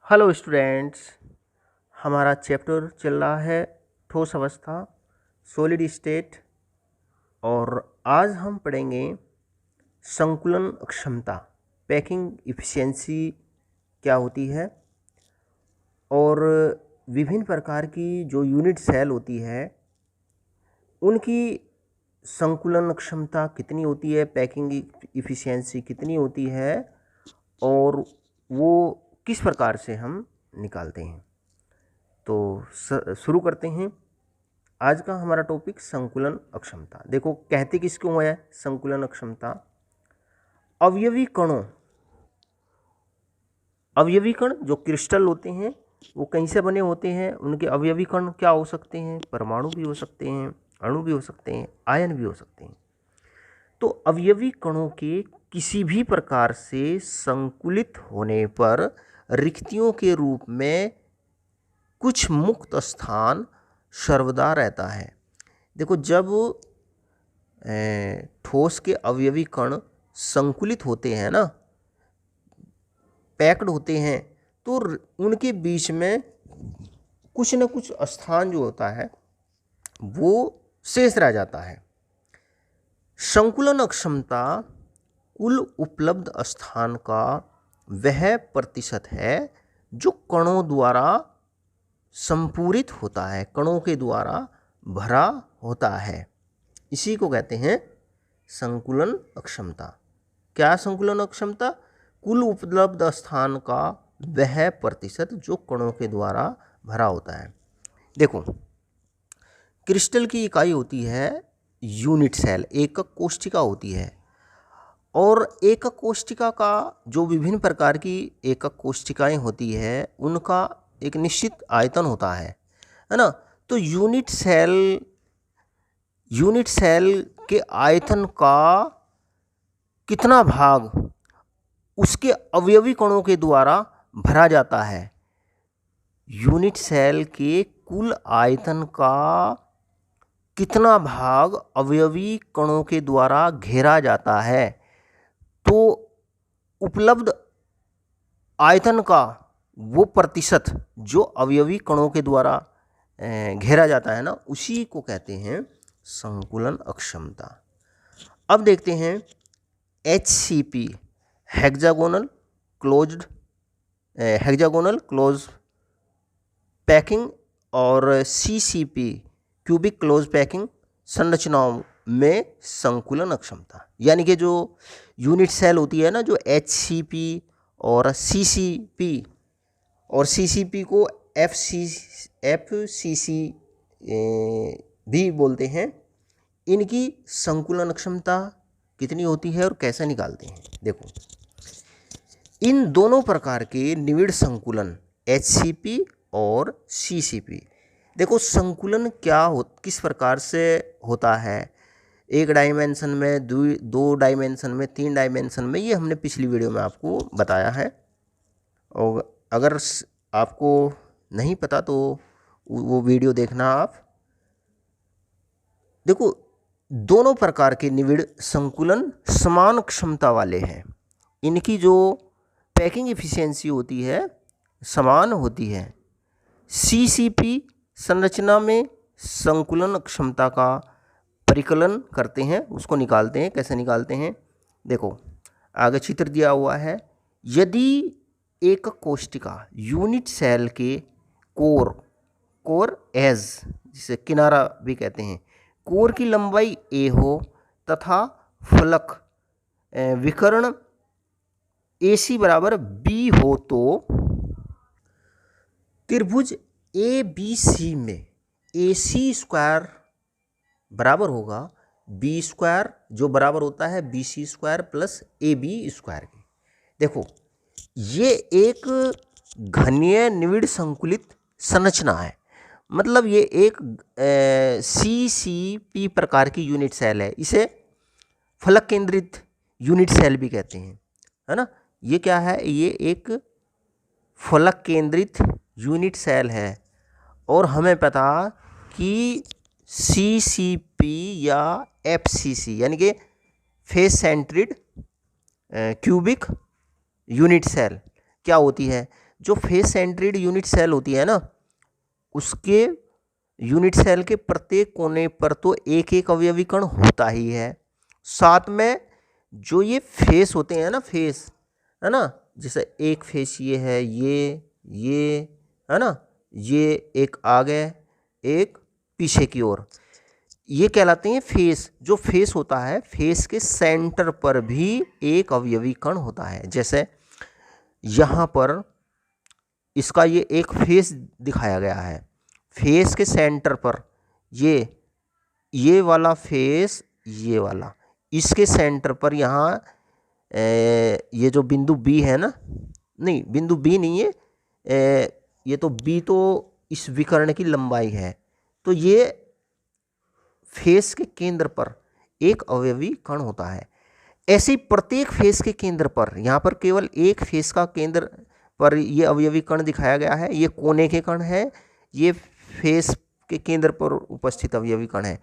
Hello students, हमारा chapter चल रहा है ठोस अवस्था सॉलिड स्टेट। और आज हम पढ़ेंगे संकुलन क्षमता, पैकिंग इफ़िशियंसी क्या होती है, और विभिन्न प्रकार की जो यूनिट सेल होती है उनकी संकुलन क्षमता कितनी होती है, पैकिंग इफ़िशियंसी कितनी होती है, और वो किस प्रकार से हम निकालते हैं। तो शुरू करते हैं। आज का हमारा टॉपिक संकुलन अक्षमता। देखो, कहते किसको है संकुलन अक्षमता? अवयवी कणों, अवयवी कण जो क्रिस्टल होते हैं वो कहीं से बने होते हैं। उनके अवयवी कण क्या हो सकते हैं? परमाणु भी हो सकते हैं, अणु भी हो सकते हैं, आयन भी हो सकते हैं। तो अवयवी कणों के किसी भी प्रकार से संकुलित होने पर रिक्तियों के रूप में कुछ मुक्त स्थान सर्वदा रहता है। देखो, जब ठोस के अवयवी कण संकुलित होते हैं ना, पैक्ड होते हैं, तो उनके बीच में कुछ न कुछ स्थान जो होता है वो शेष रह जाता है। संकुलन अक्षमता कुल उपलब्ध स्थान का वह प्रतिशत है जो कणों द्वारा संपूरित होता है, कणों के द्वारा भरा होता है। इसी को कहते हैं संकुलन अक्षमता। क्या संकुलन अक्षमता? कुल उपलब्ध स्थान का वह प्रतिशत जो कणों के द्वारा भरा होता है। देखो, क्रिस्टल की इकाई होती है यूनिट सेल, एकक कोशिका होती है। और एकक कोशिका का जो विभिन्न प्रकार की एकक कोशिकाएं होती है उनका एक निश्चित आयतन होता है ना। तो यूनिट सेल के आयतन का कितना भाग उसके अवयवी कणों के द्वारा भरा जाता है? यूनिट सेल के कुल आयतन का कितना भाग अवयवी कणों के द्वारा घेरा जाता है? तो उपलब्ध आयतन का वो प्रतिशत जो अवयवी कणों के द्वारा घेरा जाता है ना, उसी को कहते हैं संकुलन अक्षमता। अब देखते हैं HCP, हेक्सागोनल क्लोज पैकिंग, और CCP, क्यूबिक क्लोज पैकिंग संरचनाओं में संकुलन अक्षमता। यानी कि जो यूनिट सेल होती है ना, जो HCP और CCP को FCC भी बोलते हैं, इनकी संकुलन क्षमता कितनी होती है और कैसे निकालते हैं? देखो, इन दोनों प्रकार के निविड़ संकुलन HCP और CCP, देखो संकुलन किस प्रकार से होता है, एक डायमेंशन में, दो डायमेंशन में, 3 डायमेंशन में, ये हमने पिछली वीडियो में आपको बताया है। और अगर आपको नहीं पता तो वो वीडियो देखना आप। देखो, दोनों प्रकार के निविड़ संकुलन समान क्षमता वाले हैं। इनकी जो पैकिंग इफिशियंसी होती है समान होती है। CCP संरचना में संकुलन क्षमता का परिकलन करते हैं, उसको निकालते हैं। कैसे निकालते हैं? देखो, आगे चित्र दिया हुआ है। यदि एक कोशिका यूनिट सेल के कोर एज, जिसे किनारा भी कहते हैं, कोर की लंबाई a हो तथा फलक विकर्ण AC बराबर B हो, तो त्रिभुज ABC में AC स्क्वायर बराबर होगा B स्क्वायर, जो बराबर होता है BC square plus AB square के। देखो, ये एक घनीय निविड़ संकुलित संरचना है। मतलब ये एक CCP प्रकार की यूनिट सेल है। इसे फलक केंद्रित यूनिट सेल भी कहते हैं, है ना। ये क्या है? ये एक फलक केंद्रित यूनिट सेल है। और हमें पता कि CCP या FCC यानी कि फेस सेंट्रिड क्यूबिक यूनिट सेल क्या होती है? जो फेस सेंट्रीड यूनिट सेल होती है ना, उसके यूनिट सेल के प्रत्येक कोने पर तो एक एक अवयवी कण होता ही है। साथ में जो ये फेस होते हैं ना, फेस है ना, जैसे एक फेस ये है, ये है ना, ये एक आगे एक पीछे की ओर, ये कहलाते हैं फेस। जो फेस होता है, फेस के सेंटर पर भी एक अवयवी कण होता है। जैसे यहाँ पर इसका ये एक फेस दिखाया गया है, फेस के सेंटर पर ये वाला फेस, ये वाला, इसके सेंटर पर यहाँ ये जो बिंदु बी है ना, नहीं बिंदु बी नहीं है, ये तो बी तो इस विकर्ण की लंबाई है। तो ये फेस के केंद्र पर एक अवयवी कण होता है। ऐसे ही प्रत्येक फेस के केंद्र पर, यहाँ पर केवल एक फेस का केंद्र पर ये अवयवी कण दिखाया गया है, ये कोने के कण है, ये फेस के केंद्र पर उपस्थित अवयवी कण है।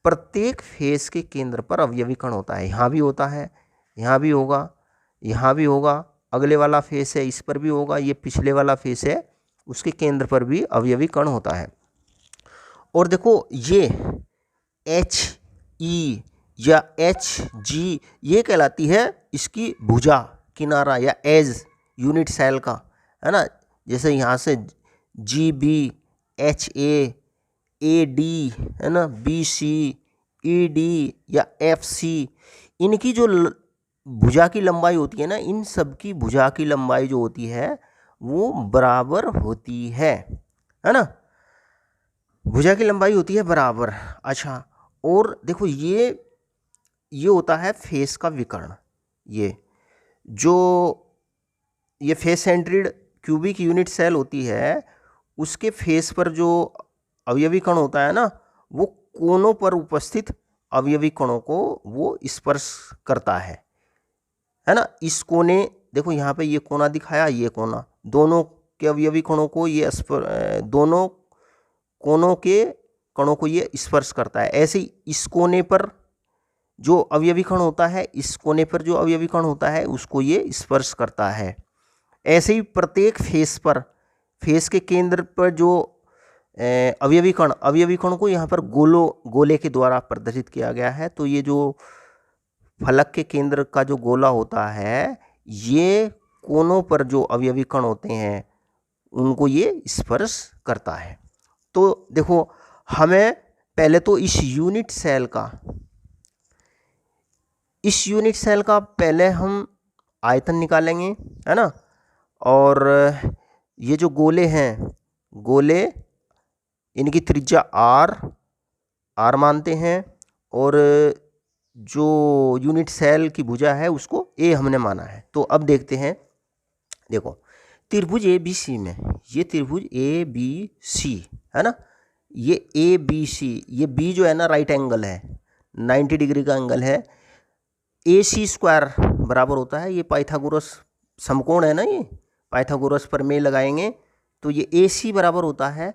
प्रत्येक फेस के केंद्र पर अवयवी कण होता है। यहाँ भी होता है, यहाँ भी होगा, यहाँ भी होगा, अगले वाला फेस है इस पर भी होगा, ये पिछले वाला फेस है उसके केंद्र पर भी अवयवी कण होता है। और देखो ये HE या HG ये कहलाती है इसकी भुजा, किनारा या एज यूनिट सेल का, है ना। जैसे यहाँ से GB, HA, AD है ना, BC, ED या FC, इनकी जो भुजा की लंबाई होती है ना, इन सब की भुजा की लंबाई जो होती है वो बराबर होती है ना, भुजा की लंबाई होती है बराबर। अच्छा, और देखो ये होता है फेस का विकर्ण। ये फेस सेंट्रीड क्यूबिक यूनिट सेल होती है, उसके फेस पर जो अवयवी कण होता है ना, वो कोनों पर उपस्थित अवयवी कणों को वो स्पर्श करता है ना। इस कोने, देखो यहाँ पे ये कोना दिखाया, ये कोना, दोनों के अवयवी कणों को ये दोनों कोनों के कणों को ये स्पर्श करता है। ऐसे ही इस कोने पर जो अवयवी कण होता है, इस कोने पर जो अवयवी कण होता है उसको ये स्पर्श करता है। ऐसे ही प्रत्येक फेस पर, फेस के केंद्र पर जो अवयवी कण को यहाँ पर गोले के द्वारा प्रदर्शित किया गया है। तो ये जो फलक के केंद्र का जो गोला होता है, ये कोनों पर जो अवयवी कण होते हैं उनको ये स्पर्श करता है। तो देखो, हमें पहले तो इस यूनिट सेल का पहले हम आयतन निकालेंगे, है ना। और ये जो गोले हैं, गोले इनकी त्रिज्या r मानते हैं, और जो यूनिट सेल की भुजा है उसको a हमने माना है। तो अब देखते हैं, देखो त्रिभुज ABC में, ये त्रिभुज ABC है ना, ये ABC, ये B जो है ना राइट एंगल है, 90 डिग्री का एंगल है। AC² बराबर होता है, ये पाइथागोरस समकोण है ना, ये पाइथागोरस प्रमेय लगाएंगे तो ये AC बराबर होता है,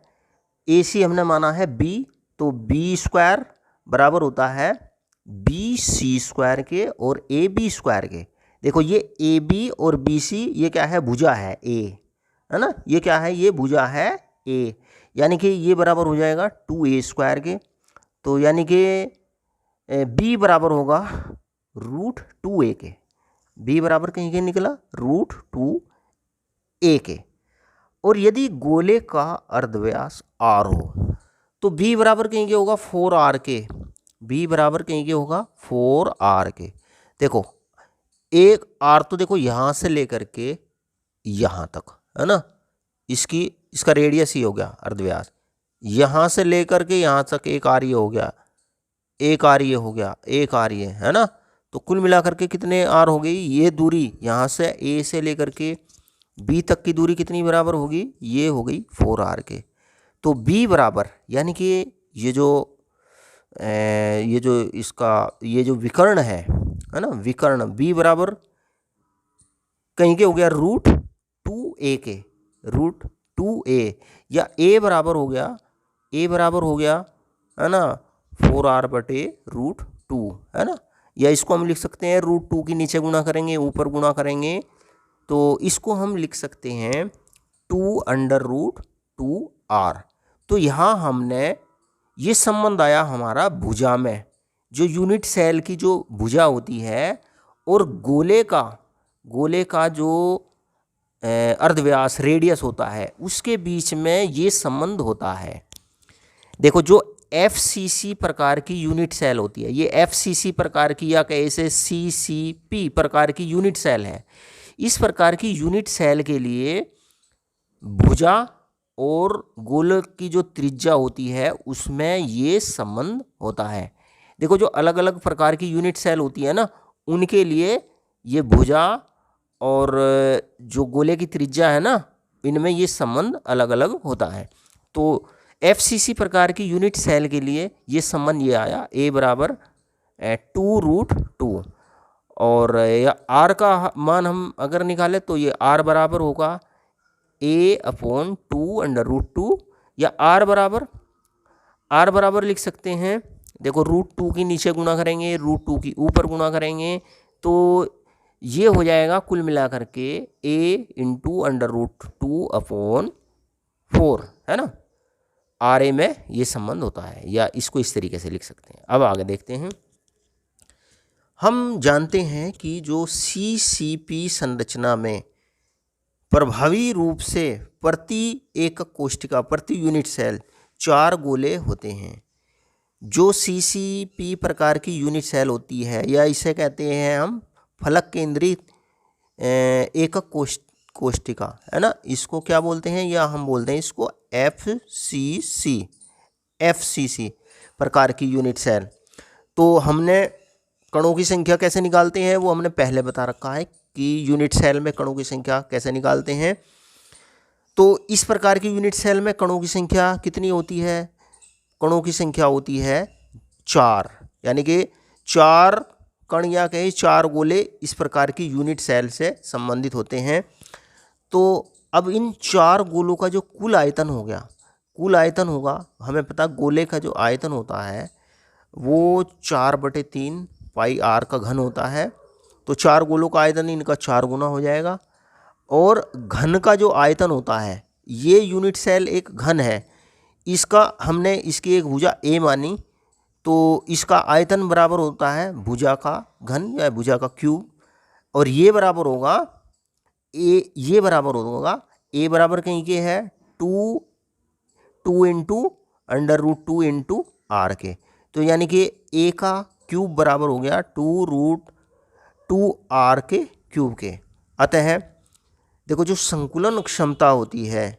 AC हमने माना है B, तो B² बराबर होता है BC² के और AB² के। देखो ये AB और BC ये क्या है, भुजा है A, है ना, ये क्या है, ये भुजा है A, यानी कि ये बराबर हो जाएगा 2A² के। तो यानी कि B बराबर होगा √2A के, B बराबर कहीं के निकला √2A के। और यदि गोले का अर्धव्यास R हो तो B बराबर कहीं के होगा 4R के, B बराबर कहीं के होगा 4R के। देखो एक R तो देखो यहाँ से लेकर के यहाँ तक, है ना, इसका रेडियस ही हो गया अर्धव्यास, यहाँ से लेकर के यहाँ तक एक R ये हो गया, एक R ये हो गया, एक R ये, है ना। तो कुल मिलाकर के कितने R हो गई, ये दूरी यहाँ से A से लेकर के B तक की दूरी कितनी बराबर होगी, ये हो गई 4R के। तो B बराबर, यानी कि ये जो विकर्ण है ना, विकर्ण B बराबर कहीं के हो गया √2A के, √2A, या A बराबर हो गया है ना 4R/√2, है ना। या इसको हम लिख सकते हैं √2 की नीचे गुणा करेंगे, ऊपर गुणा करेंगे, तो इसको हम लिख सकते हैं 2√2r। तो यहाँ हमने ये संबंध आया हमारा भुजा में, जो यूनिट सेल की जो भुजा होती है और गोले का जो अर्धव्यास रेडियस होता है उसके बीच में ये संबंध होता है। देखो जो FCC प्रकार की यूनिट सेल होती है, ये FCC प्रकार की या कैसे CCP प्रकार की यूनिट सेल है। इस प्रकार की यूनिट सेल के लिए भुजा और गोल की जो त्रिज्या होती है उसमें ये संबंध होता है। देखो जो अलग अलग प्रकार की यूनिट सेल होती है ना, उनके लिए ये भुजा और जो गोले की त्रिज्या है ना, इनमें ये संबंध अलग अलग होता है। तो FCC प्रकार की यूनिट सेल के लिए ये संबंध ये आया A बराबर 2√2, और R का मान हम अगर निकालें तो ये R बराबर होगा A/2√2, या R बराबर लिख सकते हैं। देखो √2 की नीचे गुणा करेंगे, √2 की ऊपर गुणा करेंगे, तो ये हो जाएगा कुल मिलाकर के A/√2/4, है ना। RA में ये संबंध होता है, या इसको इस तरीके से लिख सकते हैं। अब आगे देखते हैं। हम जानते हैं कि जो CCP संरचना में प्रभावी रूप से प्रति एकक कोशिका, प्रति यूनिट सेल 4 गोले होते हैं। जो CCP प्रकार की यूनिट सेल होती है, या इसे कहते हैं हम फलक केंद्रित एकक कोशिका, है ना, इसको क्या बोलते हैं, या हम बोलते हैं इसको FCC प्रकार की यूनिट सेल। तो हमने कणों की संख्या कैसे निकालते हैं वो हमने पहले बता रखा है कि यूनिट सेल में कणों की संख्या कैसे निकालते हैं। तो इस प्रकार की यूनिट सेल में कणों की संख्या कितनी होती है? कणों की संख्या होती है 4, यानी कि 4 कण या कहीं 4 गोले इस प्रकार की यूनिट सेल से संबंधित होते हैं। तो अब इन 4 गोलों का जो कुल आयतन होगा, हमें पता गोले का जो आयतन होता है वो 4/3 पाई r का घन होता है। तो 4 गोलों का आयतन इनका 4 गुना हो जाएगा। और घन का जो आयतन होता है, ये यूनिट सेल एक घन है, इसका हमने इसकी एक भुजा A मानी, तो इसका आयतन बराबर होता है भुजा का घन या भुजा का क्यूब। और ये बराबर होगा A बराबर कहीं के है 2 × √2 के। तो यानी कि A का क्यूब बराबर हो गया 2√2r के क्यूब के। अतः देखो जो संकुलन क्षमता होती है,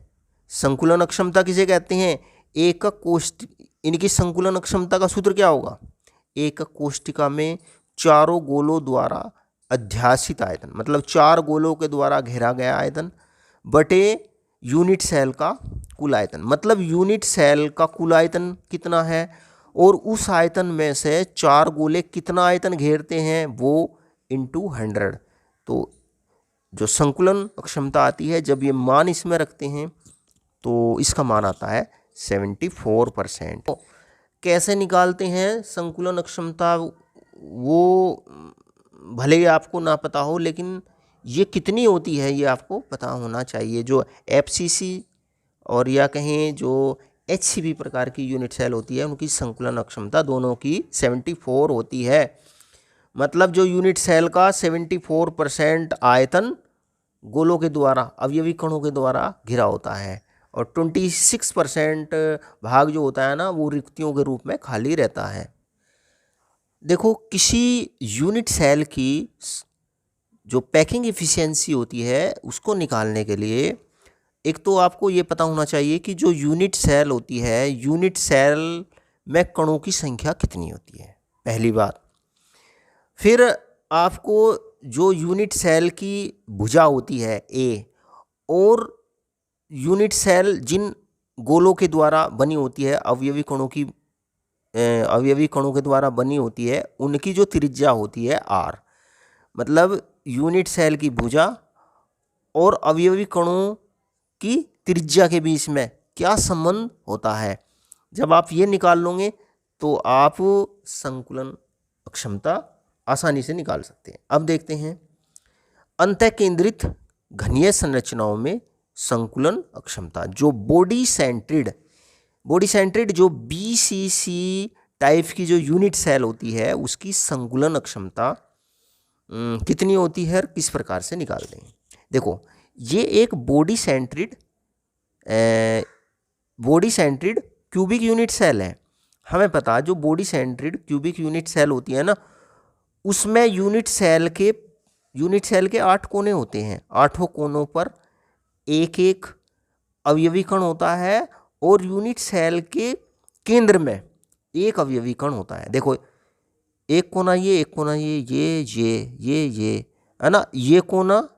संकुलन क्षमता किसे कहते हैं? एकक इनकी संकुलन क्षमता का सूत्र क्या होगा? एकक कोशिका में चारों गोलों द्वारा अध्यासित आयतन, मतलब 4 गोलों के द्वारा घेरा गया आयतन बटे यूनिट सेल का कुल आयतन। मतलब यूनिट सेल का कुल आयतन कितना है और उस आयतन में से 4 गोले कितना आयतन घेरते हैं वो × 100। तो जो संकुलन क्षमता आती है, जब ये मान इसमें रखते हैं तो इसका मान आता है 74%। तो कैसे निकालते हैं संकुलन क्षमता, वो भले ही आपको ना पता हो, लेकिन ये कितनी होती है ये आपको पता होना चाहिए। जो FCC और या कहें जो HCP प्रकार की यूनिट सेल होती है, उनकी संकुलन क्षमता दोनों की 74 होती है। मतलब जो यूनिट सेल का 74% आयतन गोलों के द्वारा, अवयवी कणों के द्वारा घिरा होता है, और 26% भाग जो होता है ना, वो रिक्तियों के रूप में खाली रहता है। देखो किसी यूनिट सेल की जो पैकिंग एफिशिएंसी होती है उसको निकालने के लिए एक तो आपको ये पता होना चाहिए कि जो यूनिट सेल होती है, यूनिट सेल में कणों की संख्या कितनी होती है, पहली बात। फिर आपको जो यूनिट सेल की भुजा होती है A, और यूनिट सेल जिन गोलों के द्वारा बनी होती है, अवयवी कणों के द्वारा बनी होती है, उनकी जो त्रिज्या होती है R। मतलब यूनिट सेल की भुजा और अवयवी कणों की त्रिज्या के बीच में क्या संबंध होता है, जब आप ये निकाल लोगे तो आप संकुलन क्षमता आसानी से निकाल सकते हैं। अब देखते हैं अंतःकेंद्रित घनीय संरचनाओं में संकुलन अक्षमता। जो बॉडी सेंट्रिड जो BCC टाइप की जो यूनिट सेल होती है उसकी संकुलन अक्षमता कितनी होती है और किस प्रकार से निकालते हैं। देखो ये एक बॉडी सेंट्रिड क्यूबिक यूनिट सेल है। हमें पता है जो बॉडी सेंट्रिड क्यूबिक यूनिट सेल होती है ना, उसमें यूनिट सेल के 8 कोने होते हैं। 8 कोनों पर एक एक अवयवी कण होता है और यूनिट सेल के केंद्र में एक अवयवी कण होता है। देखो एक कोना ये, एक कोना ये है ना, ये कोना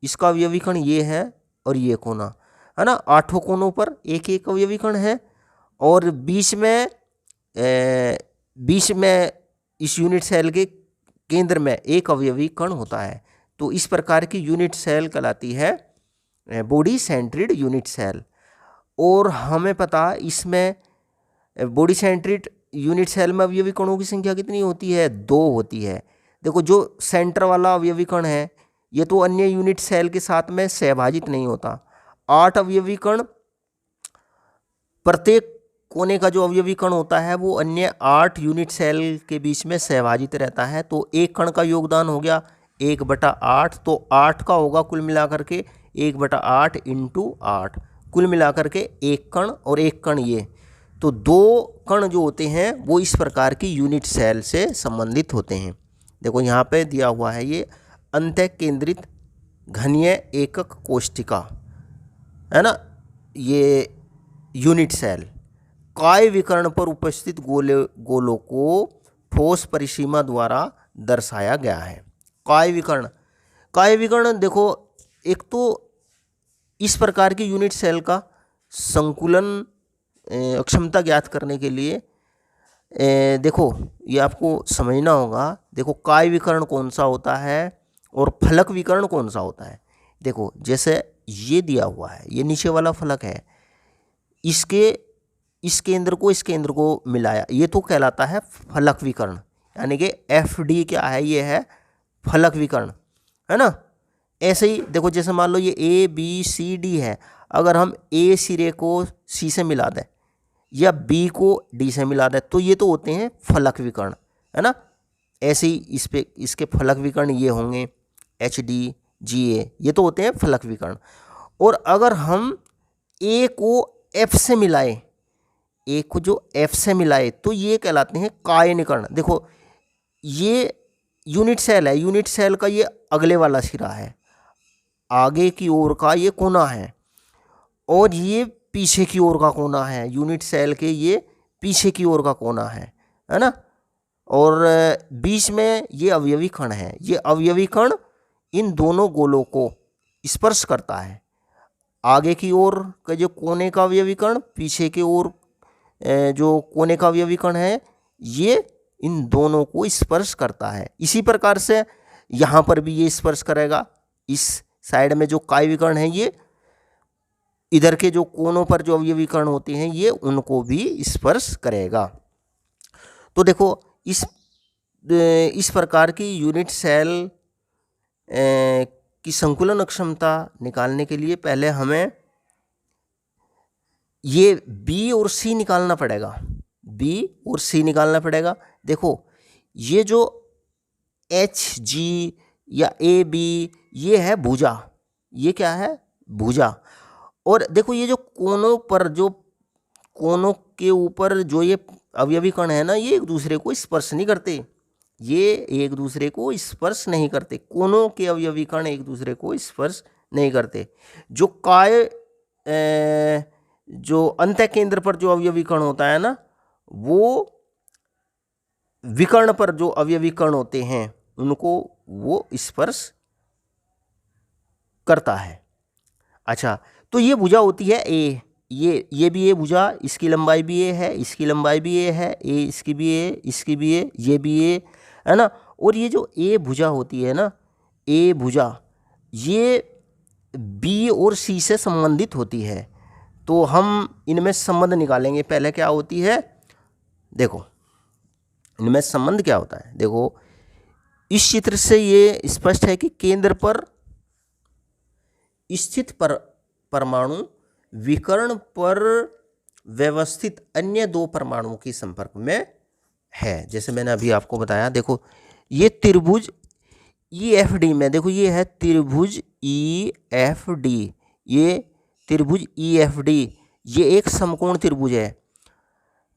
इसका अवयवी कण ये है और ये कोना है ना। 8 कोनों पर एक एक अवयवी कण है और बीच में इस यूनिट सेल के केंद्र में एक अवयवी कण होता है। तो इस प्रकार की यूनिट सेल कहलाती है बॉडी सेंट्रिड यूनिट सेल। और हमें पता इसमें बॉडी सेंट्रिड यूनिट सेल में अवयवी कणों की संख्या कितनी होती है? 2 होती है। देखो जो सेंटर वाला अवयवी कण है ये तो अन्य यूनिट सेल के साथ में सहभाजित नहीं होता। 8 अवयवी कण, प्रत्येक कोने का जो अवयवी कण होता है वो अन्य 8 यूनिट सेल के बीच में सहभाजित रहता है। तो एक कण का योगदान हो गया 1/8, तो 8 का होगा कुल मिलाकर के 1/8 × 8, कुल मिलाकर के एक कण और एक कण ये, तो 2 कण जो होते हैं वो इस प्रकार की यूनिट सेल से संबंधित होते हैं। देखो यहाँ पे दिया हुआ है ये अंतःकेंद्रित घनीय एकक कोशिका है ना, ये यूनिट सेल काय विकर्ण पर उपस्थित गोलों को ठोस परिसीमा द्वारा दर्शाया गया है। काय विकर्ण देखो एक तो इस प्रकार की यूनिट सेल का संकुलन अक्षमता ज्ञात करने के लिए देखो ये आपको समझना होगा। देखो काय विकर्ण कौन सा होता है और फलक विकर्ण कौन सा होता है। देखो जैसे ये दिया हुआ है, ये नीचे वाला फलक है, इस केंद्र को मिलाया, ये तो कहलाता है फलक विकर्ण, यानी कि FD क्या है, ये है फलक विकर्ण है ना। ऐसे ही देखो जैसे मान लो ये ABCD है, अगर हम A सिरे को C से मिला दें या B को D से मिला दें तो ये तो होते हैं फलक विकर्ण है ना। ऐसे ही इसके फलक विकर्ण ये होंगे HD GA, ये तो होते हैं फलक विकर्ण। और अगर हम A को F से मिलाएं, A को जो F से मिलाए तो ये कहलाते हैं कायनिकर्ण। देखो ये यूनिट सेल है, यूनिट सेल का ये अगले वाला सिरा है, आगे की ओर का ये कोना है और ये पीछे की ओर का कोना है। यूनिट सेल के ये पीछे की ओर का कोना है ना। और बीच में ये अवयवी कण है, ये अवयवी कण इन दोनों गोलों को स्पर्श करता है। आगे की ओर का जो कोने का अवयवी कण, पीछे की ओर जो कोने का अवयवी कण है, ये इन दोनों को स्पर्श करता है। इसी प्रकार से यहाँ पर भी ये स्पर्श करेगा। इस साइड में जो काय विकर्ण है ये इधर के जो कोनों पर जो अवयवी कण होते हैं ये उनको भी स्पर्श करेगा। तो देखो इस प्रकार की यूनिट सेल की संकुलन अक्षमता निकालने के लिए पहले हमें ये B और C निकालना पड़ेगा, B और C निकालना पड़ेगा। देखो ये जो HG या AB ये है भुजा, ये क्या है भुजा। और देखो ये जो कोनों पर, जो कोनों के ऊपर जो ये अवयवी कण है ना, ये एक दूसरे को स्पर्श नहीं करते, ये एक दूसरे को स्पर्श नहीं करते, कोनों के अवयवी कण एक दूसरे को स्पर्श नहीं करते। जो काय जो अंत केंद्र पर जो अवयवी कण होता है ना, वो विकर्ण पर जो अवयवी कण होते हैं उनको वो स्पर्श करता है। अच्छा, तो ये भुजा होती है A, ये भी A भुजा, इसकी लंबाई भी A है, इसकी लंबाई भी A है, A इसकी भी A, इसकी भी A, ये भी A है ना। और ये जो A भुजा होती है ना, A भुजा ये B और C से संबंधित होती है। तो हम इनमें संबंध निकालेंगे। पहले क्या होती है, देखो इनमें संबंध क्या होता है। देखो इस चित्र से ये स्पष्ट है कि केंद्र पर स्थित परमाणु विकर्ण पर व्यवस्थित अन्य 2 परमाणुओं के संपर्क में है। जैसे मैंने अभी आपको बताया, देखो ये त्रिभुज EFD में, देखो ये है त्रिभुज EFD, ये त्रिभुज EFD ये एक समकोण त्रिभुज है।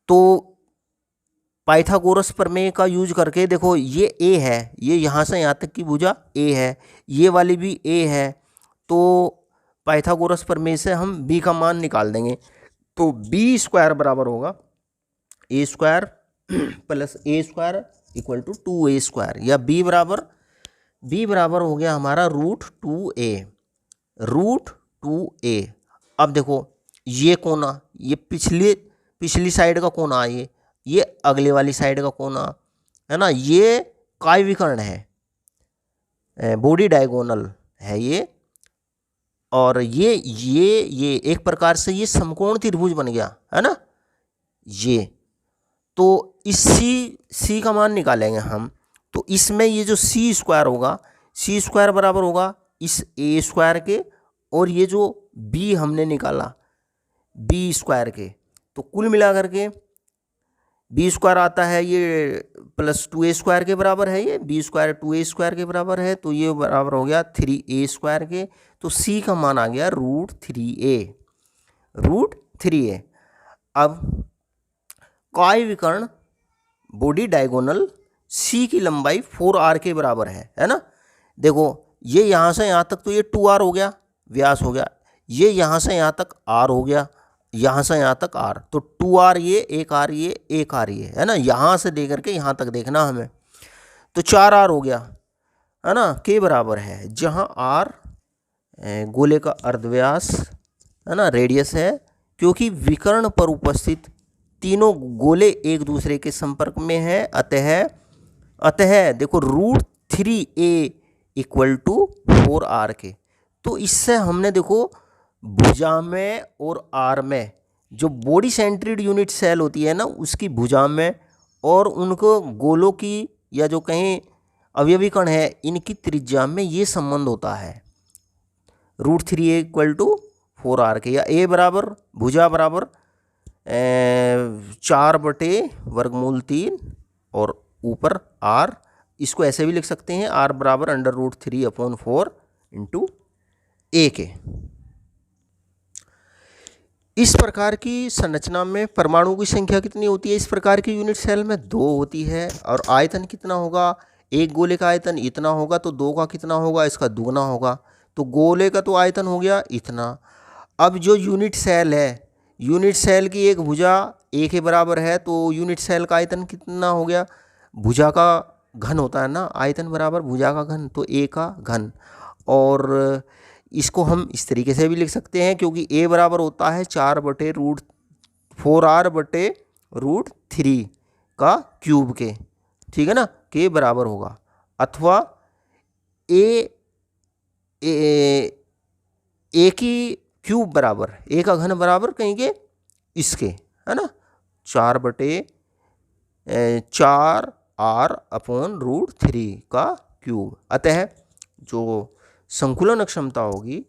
तो पाइथागोरस प्रमेय का यूज करके देखो ये A है, ये यहाँ से यहाँ तक की भुजा A है, ये वाली भी A है, तो पाइथागोरस प्रमेय से हम B का मान निकाल देंगे। तो B स्क्वायर बराबर होगा A square plus A square equal to 2A square, या B बराबर हो गया हमारा √2A। अब देखो ये कोना, ये पिछली साइड का कोना, ये अगले वाली साइड का कोना है ना, ये काय विकर्ण है, बॉडी डायगोनल है ये, और ये एक प्रकार से ये समकोण त्रिभुज बन गया है ना ये। तो इस C का मान निकालेंगे हम, तो इसमें ये जो C स्क्वायर होगा, C स्क्वायर बराबर होगा इस A स्क्वायर के, और ये जो B हमने निकाला B स्क्वायर के, तो कुल मिला करके B स्क्वायर आता है ये प्लस 2A स्क्वायर के बराबर है, ये B स्क्वायर 2A स्क्वायर के बराबर है, तो ये बराबर हो गया 3A स्क्वायर के। तो C का मान आ गया √3A। अब काय विकर्ण बॉडी डायगोनल C की लंबाई 4R के बराबर है ना। देखो ये यहाँ से यहाँ तक तो ये 2R हो गया, व्यास हो गया, ये यहाँ से यहाँ तक R हो गया, यहाँ से यहाँ तक R, तो 2R ये, 1R ये, 1R ये है ना, यहाँ से दे करके यहाँ तक देखना हमें, तो 4R हो गया है ना, के बराबर है, जहाँ R गोले का अर्धव्यास है ना, रेडियस है, क्योंकि विकर्ण पर उपस्थित तीनों गोले एक दूसरे के संपर्क में है, अतः देखो √3A इक्वल टू 4R के। तो इससे हमने देखो भुजा में और R में जो बॉडी सेंट्रिड यूनिट सेल होती है ना, उसकी भुजा में और उनको गोलों की या जो कहें अवयवी कण है इनकी त्रिज्या में ये संबंध होता है √3A इक्वल टू 4R के, या A बराबर भुजा बराबर 4/√3 और ऊपर R, इसको ऐसे भी लिख सकते हैं R बराबर √3/4 इंटू A के। इस प्रकार की संरचना में परमाणु की संख्या कितनी होती है? इस प्रकार की यूनिट सेल में 2 होती है, और आयतन कितना होगा? एक गोले का आयतन इतना होगा, तो 2 का कितना होगा? इसका दुगना होगा। तो गोले का तो आयतन हो गया इतना। अब जो यूनिट सेल है, यूनिट सेल की एक भुजा A के बराबर है, तो यूनिट सेल का आयतन कितना हो गया? भुजा का घन होता है ना, आयतन बराबर भुजा का घन, तो A का घन। और इसको हम इस तरीके से भी लिख सकते हैं, क्योंकि A बराबर होता है 4/4R/√3 का क्यूब के, ठीक है ना, के बराबर होगा। अथवा A की क्यूब बराबर, A का घन बराबर कहेंगे इसके, है ना, 4/4R/√3 का क्यूब। अतः जो संकुलन क्षमता होगी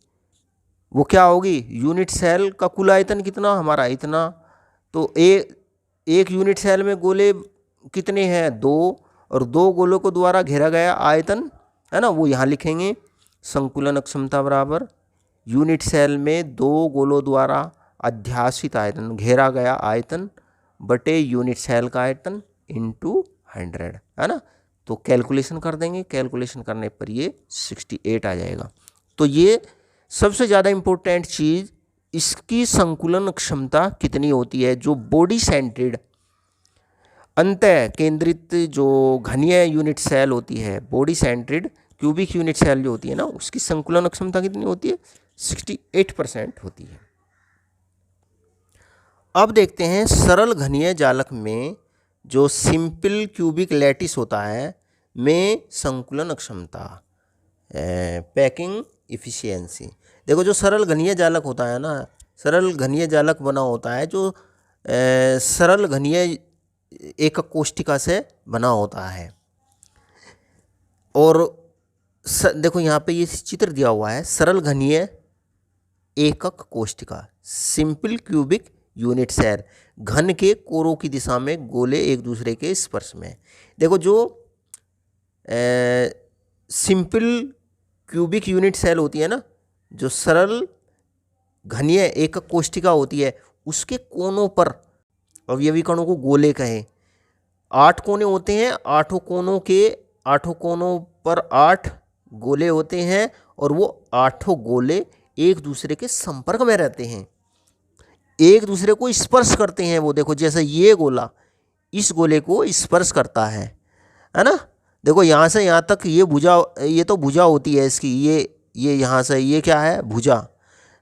वो क्या होगी? यूनिट सेल का कुल आयतन कितना? हमारा इतना। तो एक यूनिट सेल में गोले कितने हैं? 2, और 2 गोलों को द्वारा घेरा गया आयतन है ना, वो यहाँ लिखेंगे। संकुलन क्षमता बराबर यूनिट सेल में 2 गोलों द्वारा अध्यासित आयतन, घेरा गया आयतन बटे यूनिट सेल का आयतन इंटू 100, है ना। तो कैलकुलेशन कर देंगे, कैलकुलेशन करने पर ये 68 आ जाएगा। तो ये सबसे ज़्यादा इम्पोर्टेंट चीज़, इसकी संकुलन क्षमता कितनी होती है। जो बॉडी सेंट्रिड अंतः केंद्रित जो घनीय यूनिट सेल होती है, बॉडी सेंट्रिड क्यूबिक यूनिट सेल जो होती है ना, उसकी संकुलन क्षमता कितनी होती है? 68% होती है। अब देखते हैं सरल घनीय जालक में जो सिंपल क्यूबिक लैटिस होता है में संकुलन क्षमता, पैकिंग इफिशियंसी। देखो जो सरल घनीय जालक होता है ना, सरल घनीय जालक बना होता है जो सरल घनीय एकक कोष्ठिका से बना होता है। और देखो यहाँ पे ये चित्र दिया हुआ है, सरल घनीय एकक कोशिका, सिंपल क्यूबिक यूनिट सेल, घन के कोरों की दिशा में गोले एक दूसरे के स्पर्श में। देखो जो सिंपल क्यूबिक यूनिट सेल होती है ना, जो सरल घनीय एकक कोशिका होती है, उसके कोनों पर अवयवी कणों को गोले कहें। 8 कोने होते हैं, 8 कोनों पर 8 गोले होते हैं और वो 8 गोले एक दूसरे के संपर्क में रहते हैं, एक दूसरे को स्पर्श करते हैं। वो देखो जैसे ये गोला इस गोले को स्पर्श करता है ना। देखो यहाँ से यहाँ तक ये भुजा, ये तो भुजा होती है इसकी, ये यहाँ से ये क्या है,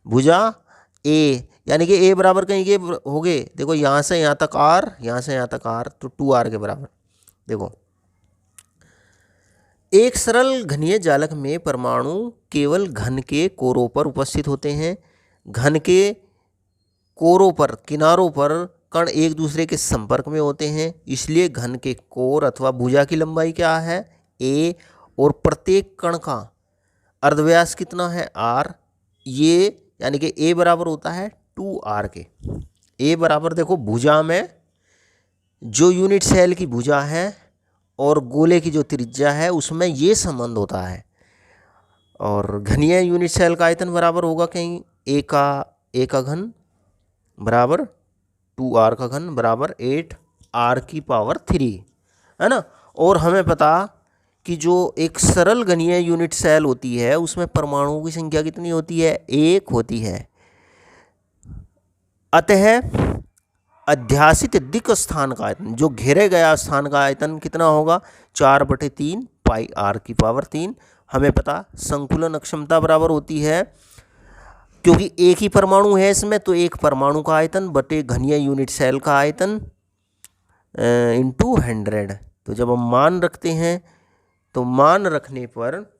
भुजा ए, यानी कि ए बराबर कहीं के हो गए। देखो यहाँ से यहाँ तक आर, यहाँ से यहाँ तक आर, तो 2r के बराबर। देखो एक सरल घनीय जालक में परमाणु केवल घन के कोरों पर उपस्थित होते हैं। घन के कोरों पर, किनारों पर कण एक दूसरे के संपर्क में होते हैं, इसलिए घन के कोर अथवा भुजा की लंबाई क्या है, a, और प्रत्येक कण का अर्धव्यास कितना है, r। ये यानी कि a बराबर होता है 2r के। a बराबर देखो भुजा में जो यूनिट सेल की भुजा है और गोले की जो त्रिज्या है उसमें ये संबंध होता है। और घनीय यूनिट सेल का आयतन बराबर होगा कहीं a का घन बराबर 2r का घन बराबर 8r⁻³ है ना। और हमें पता कि जो एक सरल घनीय यूनिट सेल होती है उसमें परमाणुओं की संख्या कितनी होती है, 1 होती है। अतः अध्यासित दिक् स्थान का आयतन, जो घेरे गया स्थान का आयतन कितना होगा, 4/3 πr⁻³ हमें पता संकुलन अक्षमता बराबर होती है, क्योंकि एक ही परमाणु है इसमें, तो एक परमाणु का आयतन बटे घनीय यूनिट सेल का आयतन इंटू 100। तो जब हम मान रखते हैं तो मान रखने पर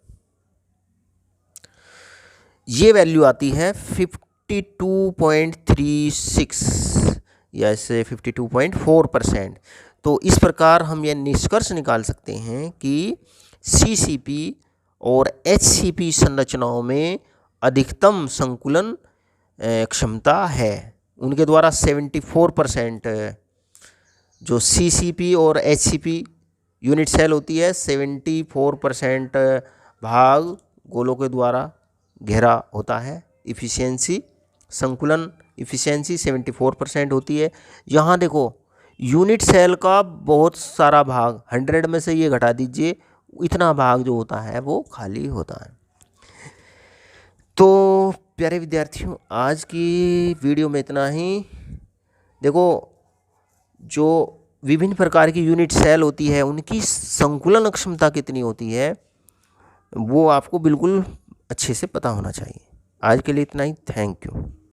ये वैल्यू आती है 52.36 या इससे 52.4%। तो इस प्रकार हम यह निष्कर्ष निकाल सकते हैं कि CCP और HCP संरचनाओं में अधिकतम संकुलन क्षमता है। उनके द्वारा 74% जो CCP और HCP यूनिट सेल होती है, 74% भाग गोलों के द्वारा घेरा होता है। इफ़िशियंसी, संकुलन इफ़िशियंसी 74% होती है। यहाँ देखो यूनिट सेल का बहुत सारा भाग, 100 में से ये घटा दीजिए, इतना भाग जो होता है वो खाली होता है। तो प्यारे विद्यार्थियों, आज की वीडियो में इतना ही। देखो जो विभिन्न प्रकार की यूनिट सेल होती है उनकी संकुलन क्षमता कितनी होती है वो आपको बिल्कुल अच्छे से पता होना चाहिए। आज के लिए इतना ही। Thank you.